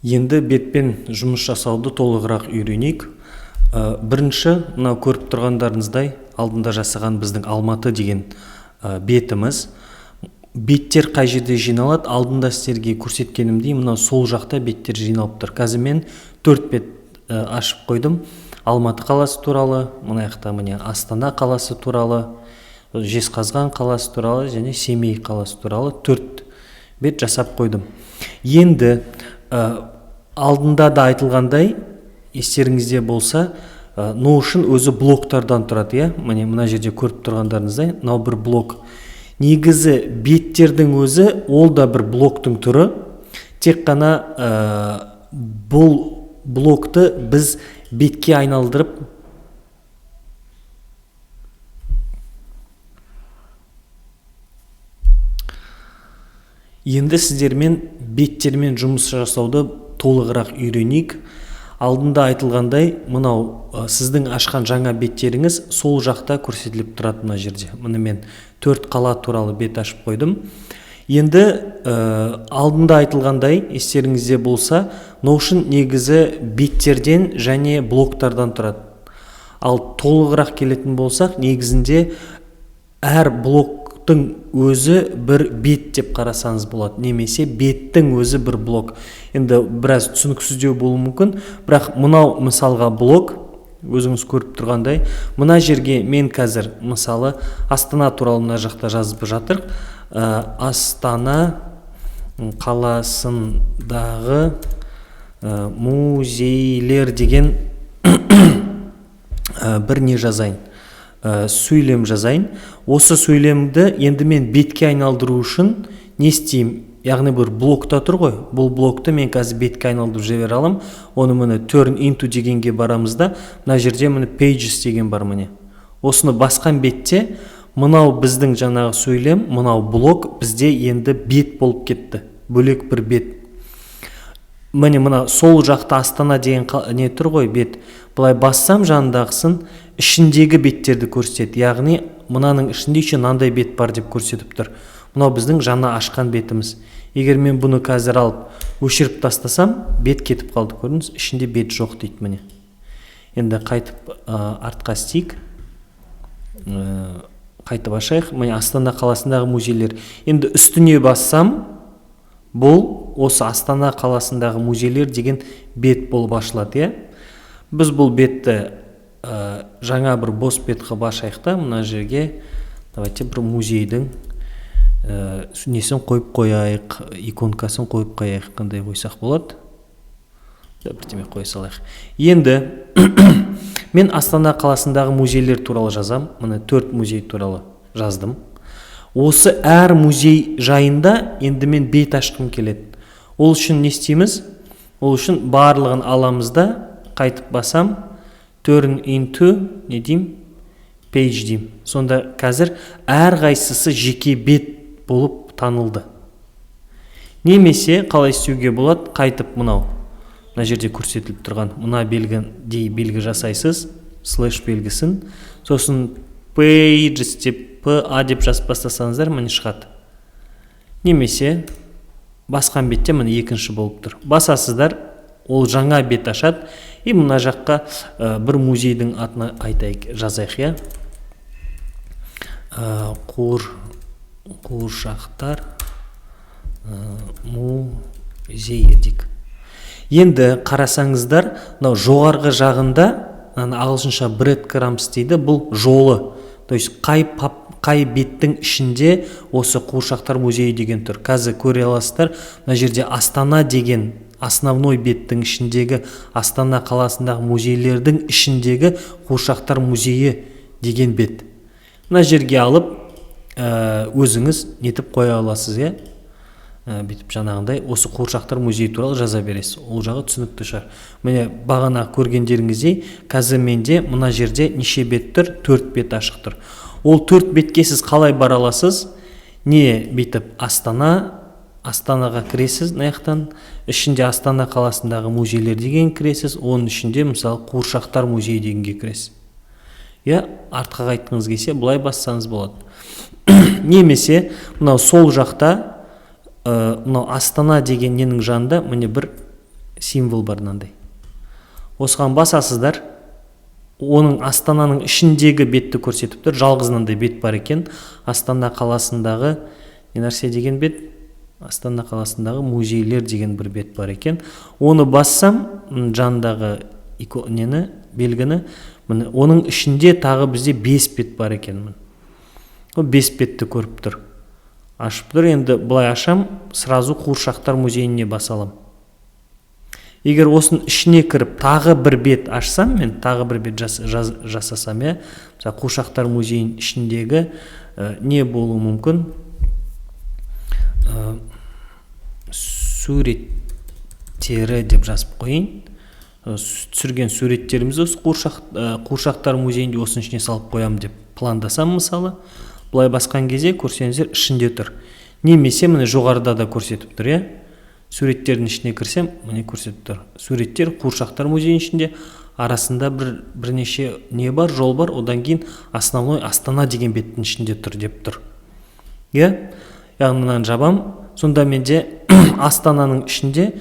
Енді бетпен жұмыс жасауды толығырақ үйренейік. Бірінші, мынау көріп тұрғандарыңыздай алдында жасаған біздің Алматы деген бетіміз. Беттер қай жерде жиналады? Алдында сіздерге көрсеткенімдей, мынау сол жақта беттер жиналып тұр. Қазір мен 4 бет ашып қойдым. Алматы қаласы туралы, мына жақта міне Астана қаласы туралы, Жезқазған қаласы туралы және Семей қаласы туралы 4 бет жасап қойдым. Енді алдында да айтылғандай, естеріңізде болса, Notion өзі блоктардан тұрады, міне мына жерде көріп тұрғандарыңыздай, мынау бір блок. Негізі беттердің өзі ол да бір блоктың түрі. Тек қана бұл блокты біз бетке айналдырып енді сіздермен беттермен жұмыс жасауды толығырақ үйренейік. Алдында айтылғандай, мынау сіздің ашқан жаңа беттеріңіз сол жақта көрсетіліп тұрады мына жерде. Міне мен 4 қала туралы бет ашып қойдым. Енді алдында айтылғандай, естеріңізде болса, Notion негізі беттерден және блоктардан тұрады. Ал толығырақ келетін болсақ, негізінде әр блоктың өзі бір бет деп қарасаңыз болады, немесе беттің өзі бір блок. Енді біраз түсініксіздеу болуы мүмкін, бірақ мынау мысалға блок, өзіңіз көріп тұрғандай, мына жерге мен қазір мысалы Астана туралы мына жақта жазып жатыр. Астана қаласындағы музейлер деген бір не жазайын, сөйлем жазайын. Осы сөйлемді енді мен бетке айналдыру үшін не істеймін? Яғни бір блокта тұр ғой, бұл блокты мен қазір бетке айналдырып жібере аламын. Оны міне turn into дегенге барамыз да, мына жерде міне pages деген бар міне. Осыны басқан бетте мынау біздің жаңағы сөйлем, мынау блок бізде енді бет болып кетті, бөлек бір бет. Міне мына сол жақта Астана деген не тұр ғой, бет. Бұлай бассам жанындағысын ішіндегі беттерді көрсетеді. Яғни мынаның ішінде еще мынандай бет бар деп көрсетіп тұр. Мынау біздің жаңа ашқан бетіміз. Егер мен бұны қазір алып өшіріп тастасам, бет кетіп қалды, көрдіңіз, ішінде бет жоқ дейді міне. Енді қайтып артқа істейік. Қайтып ашайық. Міне Астана қаласындағы музейлер. Енді үстіне бассам, бұл осы Астана қаласындағы музейлер деген бет болып ашылады, Біз бұл бетті жаңа бір бос бет қылып ашайық та, мына жерге давайте бір музейдің несін қойып қояйық, иконкасын қойып қояйық, қандай қойсақ болады? Бірдеме қоя салайық. Енді мен Астана қаласындағы музейлер туралы жазам. Міне 4 музей туралы жаздым. Осы әр музей жайында енді мен бет ашқым келеді. Ол үшін не істейміз? Ол үшін барлығын аламыз да, қайтып басам, turn into не дейм? Page дейм. Сонда қазір әр қайсысы жеке бет болып танылды. Немесе қалай істеуге болады? Қайтып мынау, мына жерде көрсетіліп тұрған мына белгі жасайсыз, слэш белгісін, сосын pages деп PA деп жазып бастасаңыздар, міне шығады. Немесе басқан бетте міне екінші болып тұр. Басасыздар, ол жаңа бет ашады. И мына жаққа бір музейдің атына айтайық, жазайық, Қуыршақтар музейі дейік. Енді қарасаңыздар, жоғарғы жағында ағылшынша breadcrumbs дейді, бұл жолы. То есть қай беттің ішінде осы Қуыршақтар музейі деген тұр. Қазір көре аласыздар, мына жерде Астана деген основной беттің ішіндегі Астана қаласындағы музейлердің ішіндегі Қуыршақтар музейі деген бет. Мына жерге алып өзіңіз нетіп қоя аласыз, бүйтіп жаңағындай осы Қуыршақтар музейі туралы жаза бересіз. Ол жағы түсінікті шығар. Міне бағана көргендеріңіздей, қазір менде мына жерде неше бет тұр? 4 бет ашық тұр. Ол 4 бетке сіз қалай бара аласыз? Не бүйтіп Астанаға кіресіз, наяқтан ішінде Астана қаласындағы музейлер деген кіресіз, оның ішінде мысалы Қуыршақтар музейі дегенге кіресіз. Артқа қайтқыңыз келсе, бұлай бассаңыз болады. Немесе мынау сол жақта мынау Астана деген ненің жанында міне бір символ бар мынандай. Осыған басасыздар, оның Астананың ішіндегі бетті көрсетіп тұр. Жалғыз мынандай бет бар екен. Астана қаласындағы не нәрсе деген бет? Астана қаласындағы музейлер деген бір бет бар екен. Оны бассам, жандағы белгіні, оның ішінде тағы бізде 5 бет бар екен. О 5 бетті көріп тұр. Ашып тұр. Енді бұлай ашам, сразу Қуыршақтар музейіне басалам. Егер осының ішіне кіріп тағы бір бет ашсам, мен тағы бір бет жасасам, мысалы Қуыршақтар музейінің ішіндегі не болуы мүмкін? Суреттері деп жазып қойын. Түсірген суреттерімізді осы Қуыршақтар музейінде осының ішіне салып қоям деп пландасам мысалы. Бұлай басқан кезде көрсеңіздер ішінде тұр. Немесе міне жоғарыда да көрсетіп тұр, Суреттердің ішіне кірсем, міне көрсетіп тұр. Суреттер Қуыршақтар музейінің ішінде, арасында бірнеше не бар, жол бар, одан кейін основной Астана деген беттің ішінде тұр деп тұр. Яғни мынаны жабам. Сонда менде Астананың ішінде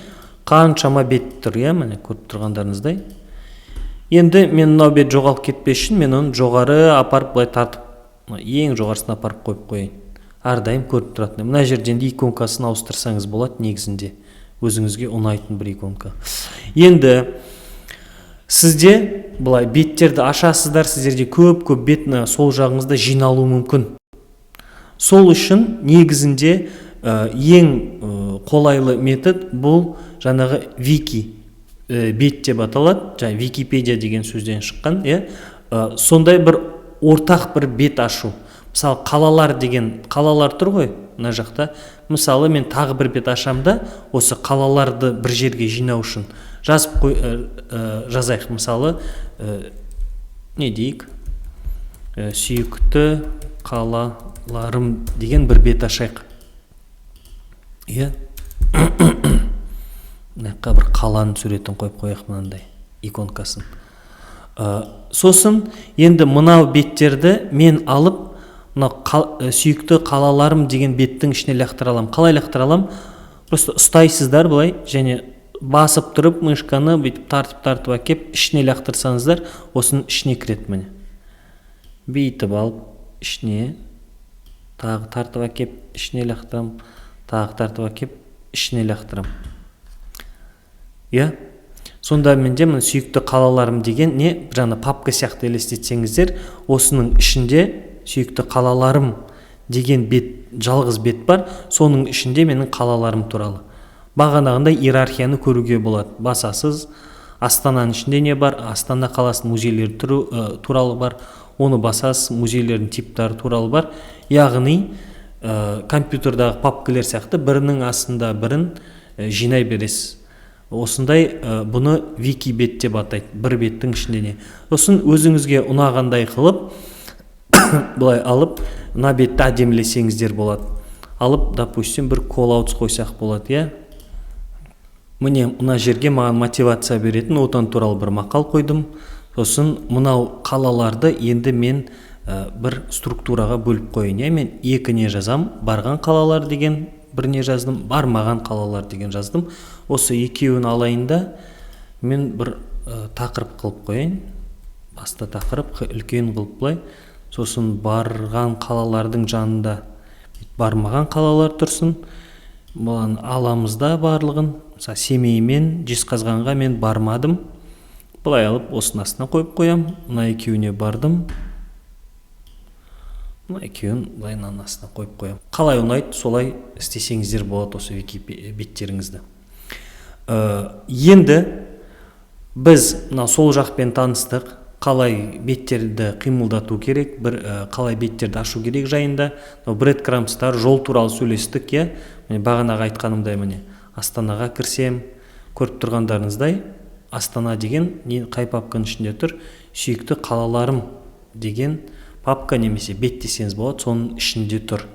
қаншама бет тұр, міне көріп тұрғандарыңыздай. Енді мен мынау бет жоғалып кетпес үшін мен оны жоғары апарып былай тартып, ең жоғарысына апарып қойып қойын. Әрдайым көріп тұратын. Мына жерден иконкасын ауыстырсаңыз болады, негізінде өзіңізге ұнайтын бір иконка. Енді сізде былай беттерді ашасыздар, сіздерде көп бет сол жағыңызда жиналуы мүмкін. Сол үшін негізінде ең қолайлы метод бұл жаңағы вики бет деп аталады. Жаңа Википедия деген сөзден шыққан, сондай бір ортақ бір бет ашу. Мысалы қалалар деген қалалар тұр ғой мына жақта. Мысалы мен тағы бір бет ашамда, осы қалаларды бір жерге жинау үшін жазайық. Мысалы не дейік? Сүйікті қалаларым деген бір бет ашайық. Мынаққа бір қаланың суретін қойып қояйық, мынандай иконкасын. Сосын енді мынау беттерді мен алып сүйікті қалаларым деген беттің ішіне лақтыра алам. Қалай лақтыра алам? Просто ұстайсыздар былай, және басып тұрып мышканы бүйтіп тартып әкеп ішіне лақтырсаңыздар, осының ішіне кіреді міне. Бүйтіп алып ішіне, тағы тартып әкеп ішіне лақтырам, тағы тартып әкеп ішіне лақтырам. Сонда менде мына сүйікті қалаларым деген не? Жаңа папка сияқты елестетсеңіздер, осының ішінде сүйікті қалаларым деген бет, жалғыз бет бар. Соның ішінде менің қалаларым туралы. Бағанағындай иерархияны көруге болады. Басасыз, Астананың ішінде не бар? Астана қаласының музейлері туралы бар. Оны басасыз, музейлердің типтары туралы бар. Яғни компьютердағы папкалар сияқты бірінің астында бірін жинай бересіз. Осындай бұны вики бет деп атайды. Бір беттің ішінде не. Сосын өзіңізге ұнағандай қылып былай алып, мына бетті әдемілесеңіздер болады. Алып, допустим, бір call-outs қойсақ болады, Міне, мына жерге маған мотивация беретін отан туралы бір мақал қойдым. Сосын мынау қалаларды енді мен бір структураға бөліп қойын. Мен екіне жазам, барған қалалар деген біріне жаздым, бармаған қалалар деген жаздым. Осы екеуін алайында мен бір тақырып қылып қойын. Баста тақырып үлкен қылып былай. Сосын барған қалалардың жанында бармаған қалалар тұрсын. Бұлан аламызда барлығын. Мысалы Семеймен Жезқазғанға мен бармадым. Бұлай алып осының астына қойып қоям. Мына екеуіне бардым. Мына екеуін бұлай астына қойып қоям. Қалай ұнайды, солай істесеңіздер болады осы беттеріңізді. Енді біз сол жақпен таныстық. Қалай беттерді қимылдату керек, қалай беттерді ашу керек жайында, бредкрамстар, жол туралы сөйлестік, бағанағы айтқанымдай міне. Астанаға кірсем, көріп тұрғандарыңыздай, Астана деген қай папканың ішінде тұр? Сүйікті қалаларым деген папка немесе бет десеңіз болады, соның ішінде тұр.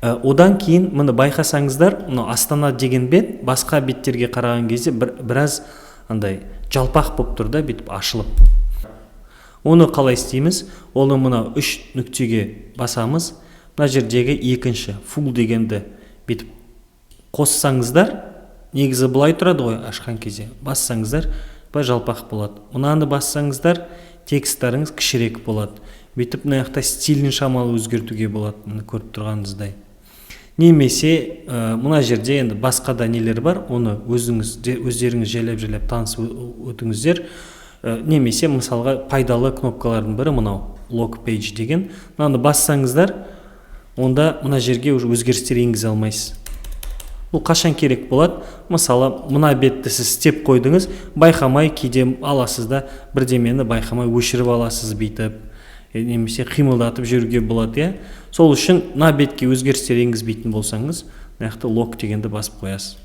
Одан кейін мұны байқасаңыздар, Астана деген бет басқа беттерге қараған кезде біраз андай жалпақ болып тұр да, бетіп ашылып. Оны қалай істейміз? Оны мына 3 нүктеге басамыз. Мына жердегі екінші фул дегенді бетіп қоссаңыздар, негізі былай тұрады ғой, ашқан кезде бассаңыздар былай жалпақ болады. Мынаны бассаңыздар тексттарыңыз кішірек болады. Бүйтіп мына жақта стилін шамалы өзгертуге болады, мына көріп тұрғаныңыздай. Немесе мына жерде енді басқа да нелер бар, оны өздеріңіз жайлап танысып өтіңіздер. Немесе мысалға пайдалы кнопкалардың бірі мынау log page деген. Мынаны бассаңыздар, онда мына жерге өзгерістер енгізе алмайсыз. Бұл қашан керек болады? Мысалы, мына бетті сіз істеп қойдыңыз, байқамай кейде аласыз да, бірдемені байқамай өшіріп аласыз бүйтіп, немесе қимылдатып жүруге болады, иә. Сол үшін мына бетке өзгерістер енгізбейтін болсаңыз, мына жақта log дегенді басып қоясыз.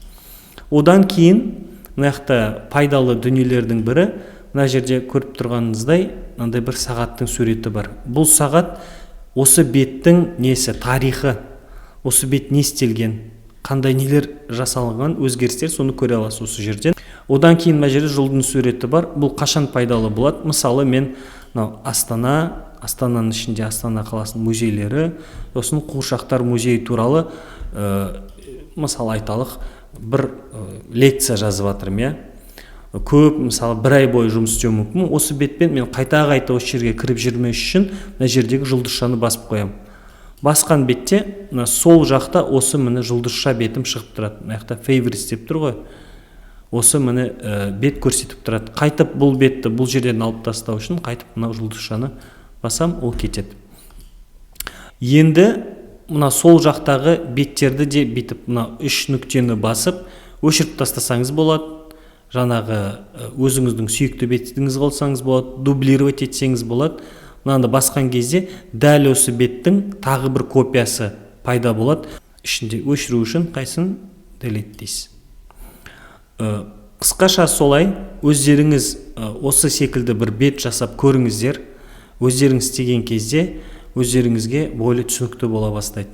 Одан кейін мына жақта пайдалы дүниелердің бірі, мына жерде көріп тұрғаныңыздай, мынандай бір сағаттың суреті бар. Бұл сағат осы беттің несі, тарихы, осы бет не істелген, қандай нелер жасалған, өзгерістер, соны көре аласыз осы жерден. Одан кейін мына жерде жұлдыздың суреті бар. Бұл қашан пайдалы болады? Мысалы, мен Астананың ішінде Астана қаласының музейлері, сосын Қуыршақтар музейі туралы мысалы айталық бір лекция жазып жатырмын, иә. Көп, мысалы, бір ай бойы жұмыс істеу мүмкін. Осы бетпен мен қайта осы жерге кіріп жүрмес үшін мына жердегі жұлдызшаны басып қоямын. Басқан бетте сол жақта осы міне жұлдызша бетім шығып тұрады. Мына жақта favorites деп тұр ғой. Осы міне бет көрсетіп тұрады. Қайтып бұл бетті бұл жерден алып тастау үшін қайтып мына жұлдызшаны басам, ол кетеді. Енді мына сол жақтағы беттерді де бүйтіп мына 3 нүктені басып өшіріп тастасаңыз болады. Жаңағы өзіңіздің сүйікті бетіңіз қалсаңыз болады, дублировать етсеңіз болады. Мынаны басқан кезде дәл осы беттің тағы бір копиясы пайда болады. Ішінде өшіру үшін қайсын delete дейсіз. Қысқаша солай, өздеріңіз осы секілді бір бет жасап көріңіздер. Өздеріңіз істеген кезде өздеріңізге более түсінікті бола бастайды.